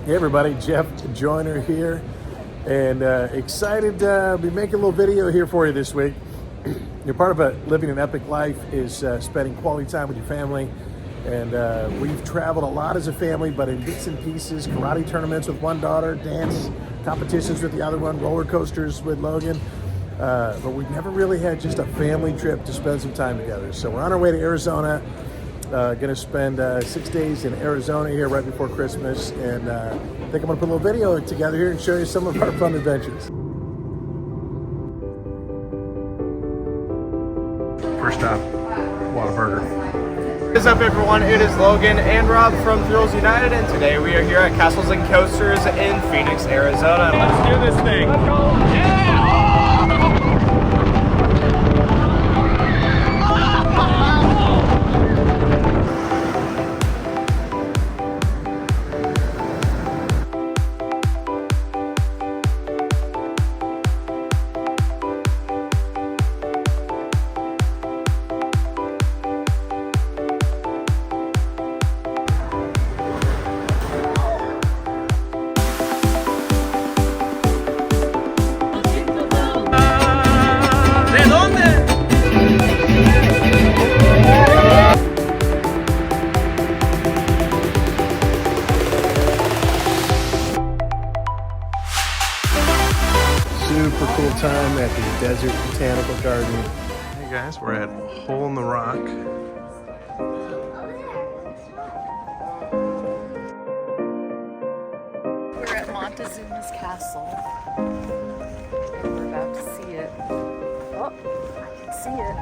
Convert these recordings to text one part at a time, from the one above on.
Hey everybody, Jeff Joyner here, and excited to be making a little video here for you this week. You're part of living an epic life is spending quality time with your family, and we've traveled a lot as a family, but in bits and pieces, karate tournaments with one daughter, dance competitions with the other one, roller coasters with Logan, but we've never really had just a family trip to spend some time together. So we're on our way to Arizona. Going to spend 6 days in Arizona here right before Christmas, and I think I'm going to put a little video together here and show you some of our fun adventures. First stop, Whataburger. What is up, everyone? It is Logan and Rob from Thrills United, and today we are here at Castles and Coasters in Phoenix, Arizona. Let's do this thing. Let's go. Yeah! Super cool time at the Desert Botanical Garden. Hey guys, we're at Hole in the Rock. We're at Montezuma's Castle. And we're about to see it. Oh, I can see it.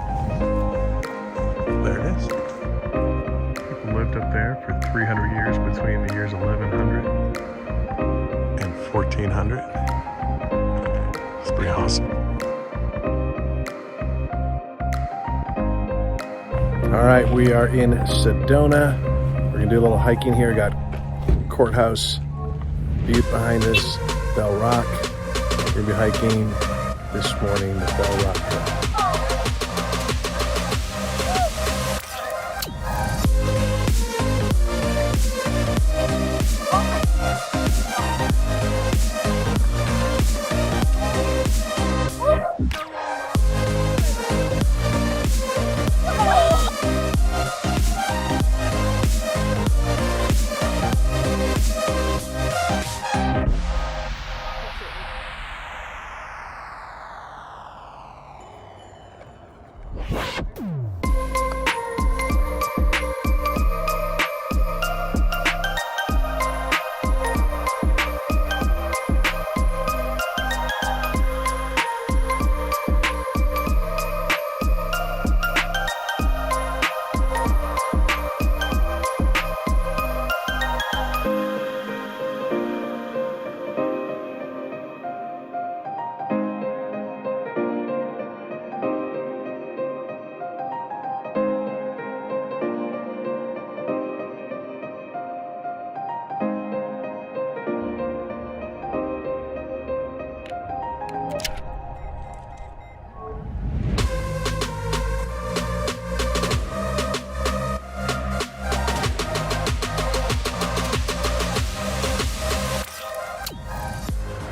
There it is. People lived up there for 300 years between the years 1100 and 1400. It's pretty awesome. All right, we are in Sedona. We're gonna do a little hiking here. Got Courthouse Butte behind us, Bell Rock. We're gonna be hiking this morning the Bell Rock Trail.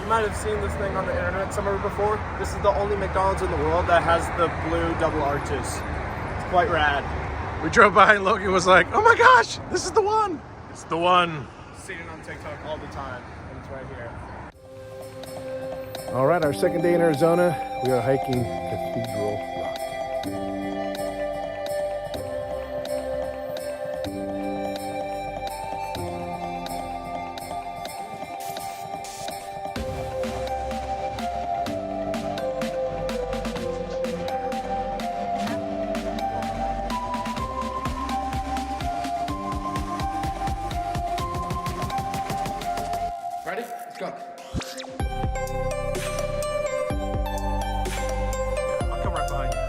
You might have seen this thing on the internet somewhere before. This is the only McDonald's in the world that has the blue double arches. It's quite rad. We drove by and Logan was like, oh my gosh, this is the one. It's the one. Seen it on TikTok all the time, and it's right here. All right, our second day in Arizona. We are hiking Cathedral Rock. Ready? Let's go. I'll come right behind you.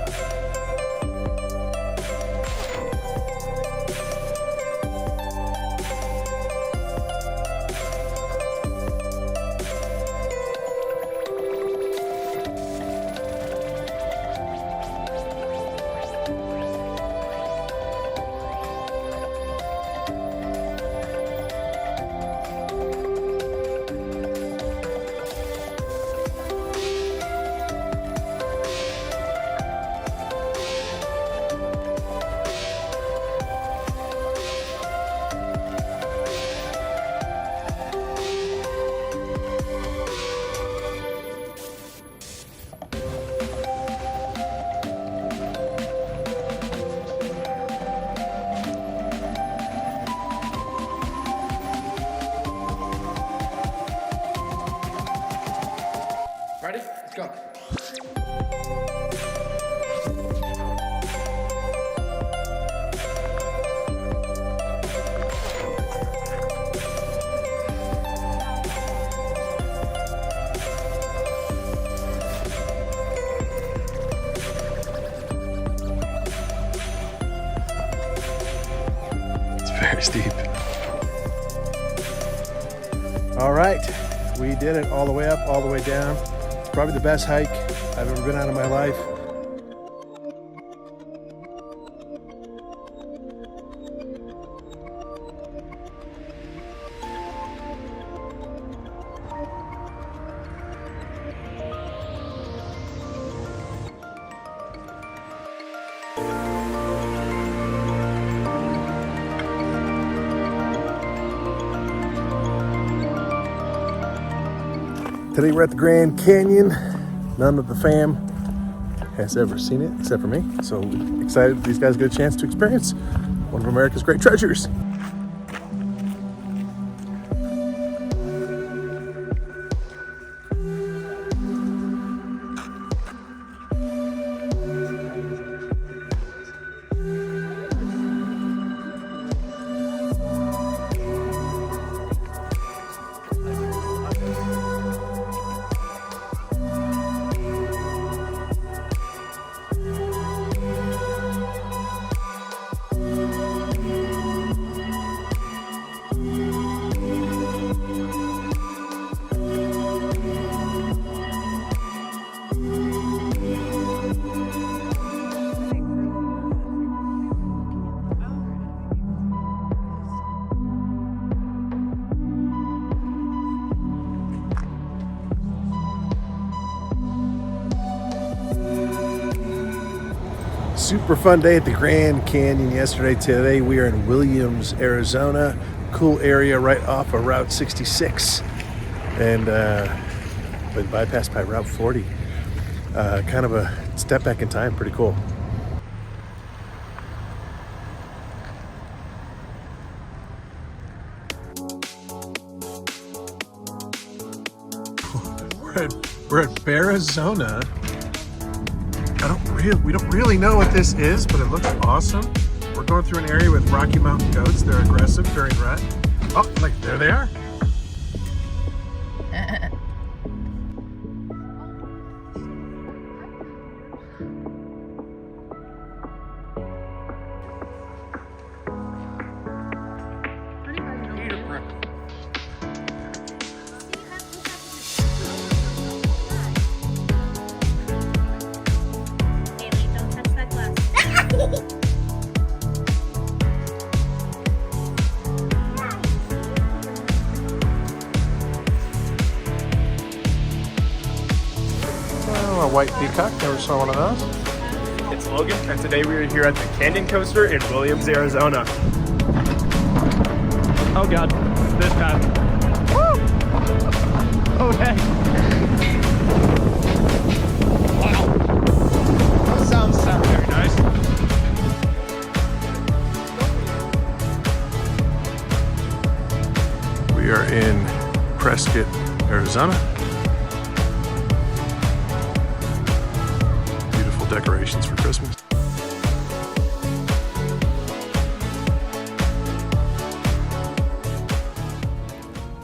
very steep. All right, we did it all the way up, all the way down. It's probably the best hike I've ever been on in my life. Today we're at the Grand Canyon. None of the fam has ever seen it except for me. So excited these guys get a chance to experience one of America's great treasures. Super fun day at the Grand Canyon yesterday. Today we are in Williams, Arizona. Cool area right off of Route 66 and been bypassed by Route 40. Kind of a step back in time, pretty cool. We're at Bearizona. We don't really know what this is, but it looks awesome. We're going through an area with Rocky Mountain goats. They're aggressive during rut. Oh, like there they are. A white peacock, never saw one of those. It's Logan, and today we are here at the Canyon Coaster in Williams, Arizona. Oh God, this path. Woo! Oh heck. Wow. That sounds very nice. We are in Prescott, Arizona. Decorations for Christmas.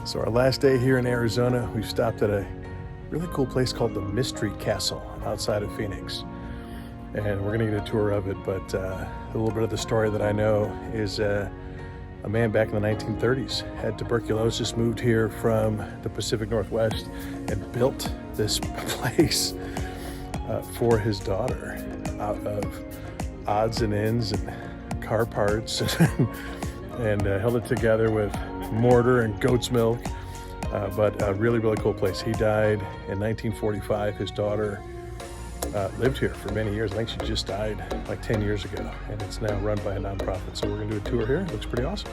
So our last day here in Arizona, we've stopped at a really cool place called the Mystery Castle outside of Phoenix. And we're gonna get a tour of it, but a little bit of the story that I know is a man back in the 1930s had tuberculosis, moved here from the Pacific Northwest and built this place for his daughter out of odds and ends and car parts and held it together with mortar and goat's milk, but a really, really cool place. He died in 1945. His daughter lived here for many years. I think she just died like 10 years ago, and it's now run by a nonprofit. So we're gonna do a tour here. It looks pretty awesome.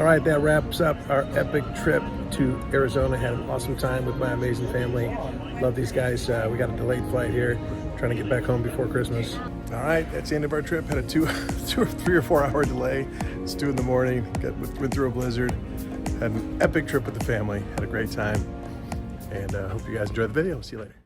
All right, that wraps up our epic trip to Arizona. Had an awesome time with my amazing family. Love these guys. We got a delayed flight here, trying to get back home before Christmas. All right, that's the end of our trip. Had a 3 or 4 hour delay. It's 2 in the morning. Went through a blizzard. Had an epic trip with the family. Had a great time. And hope you guys enjoyed the video. See you later.